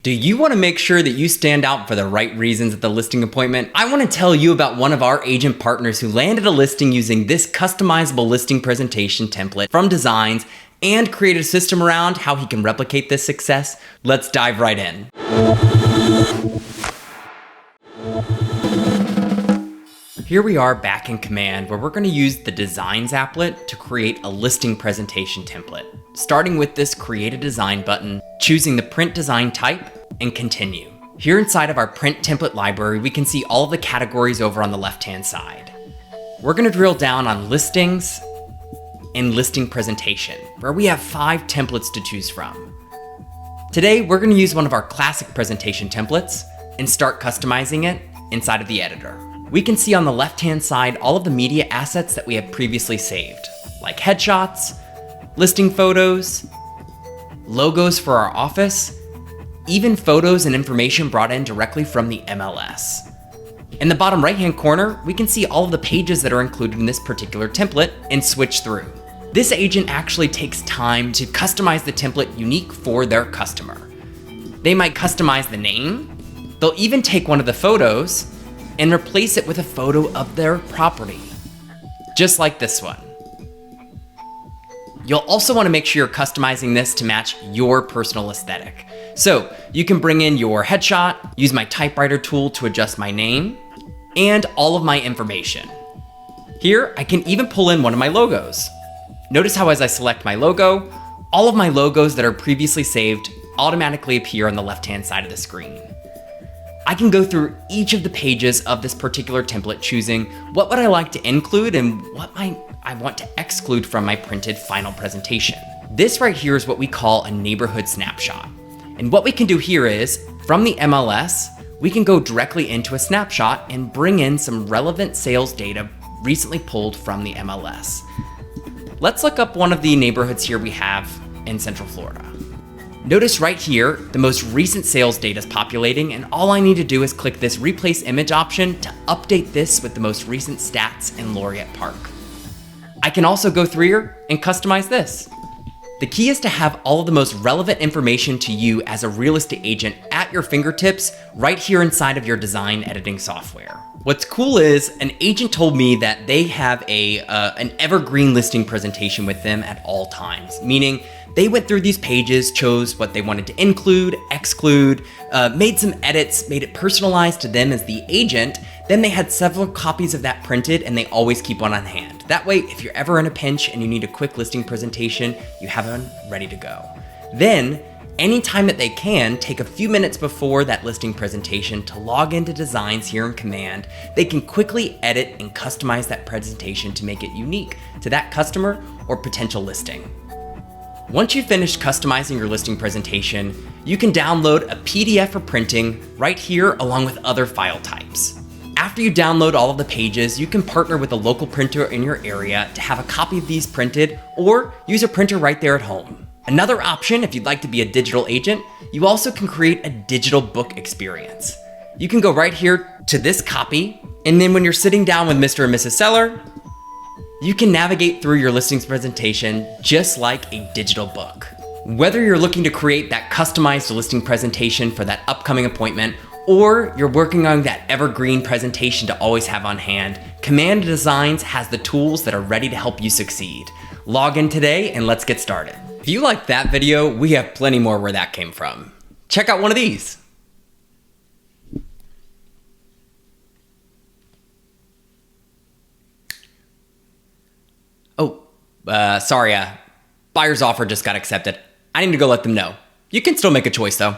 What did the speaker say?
Do you want to make sure that you stand out for the right reasons at the listing appointment? I want to tell you about one of our agent partners who landed a listing using this customizable listing presentation template from Designs and created a system around how he can replicate this success. Let's dive right in. Here we are back in Command, where we're going to use the Designs applet to create a listing presentation template. Starting with this Create a Design button, choosing the print design type, and continue. Here inside of our print template library, we can see all of the categories over on the left-hand side. We're going to drill down on listings and listing presentation, where we have 5 templates to choose from. Today, we're going to use one of our classic presentation templates and start customizing it inside of the editor. We can see on the left-hand side all of the media assets that we have previously saved, like headshots, listing photos, logos for our office, even photos and information brought in directly from the MLS. In the bottom right-hand corner, we can see all of the pages that are included in this particular template and switch through. This agent actually takes time to customize the template unique for their customer. They might customize the name. They'll even take one of the photos and replace it with a photo of their property, just like this one. You'll also want to make sure you're customizing this to match your personal aesthetic. So you can bring in your headshot, use my typewriter tool to adjust my name, and all of my information. Here, I can even pull in one of my logos. Notice how as I select my logo, all of my logos that are previously saved automatically appear on the left-hand side of the screen. I can go through each of the pages of this particular template, choosing what would I like to include and what might I want to exclude from my printed final presentation. This right here is what we call a neighborhood snapshot. And what we can do here is, from the MLS, we can go directly into a snapshot and bring in some relevant sales data recently pulled from the MLS. Let's look up one of the neighborhoods here we have in Central Florida. Notice right here, the most recent sales data is populating, and all I need to do is click this replace image option to update this with the most recent stats in Laureate Park. I can also go through here and customize this. The key is to have all of the most relevant information to you as a real estate agent at your fingertips right here inside of your design editing software. What's cool is an agent told me that they have an evergreen listing presentation with them at all times, meaning they went through these pages, chose what they wanted to include, exclude, made some edits, made it personalized to them as the agent. Then they had several copies of that printed and they always keep one on hand. That way, if you're ever in a pinch and you need a quick listing presentation, you have one ready to go. Then, anytime that they can, take a few minutes before that listing presentation to log into Designs here in Command. They can quickly edit and customize that presentation to make it unique to that customer or potential listing. Once you've finished customizing your listing presentation, you can download a PDF for printing right here along with other file types. After you download all of the pages, you can partner with a local printer in your area to have a copy of these printed or use a printer right there at home. Another option, if you'd like to be a digital agent, you also can create a digital book experience. You can go right here to this copy, and then when you're sitting down with Mr. and Mrs. Seller, you can navigate through your listings presentation just like a digital book. Whether you're looking to create that customized listing presentation for that upcoming appointment, or you're working on that evergreen presentation to always have on hand, Command Designs has the tools that are ready to help you succeed. Log in today and let's get started. If you liked that video, we have plenty more where that came from. Check out one of these. Sorry, buyer's offer just got accepted. I need to go let them know. You can still make a choice though.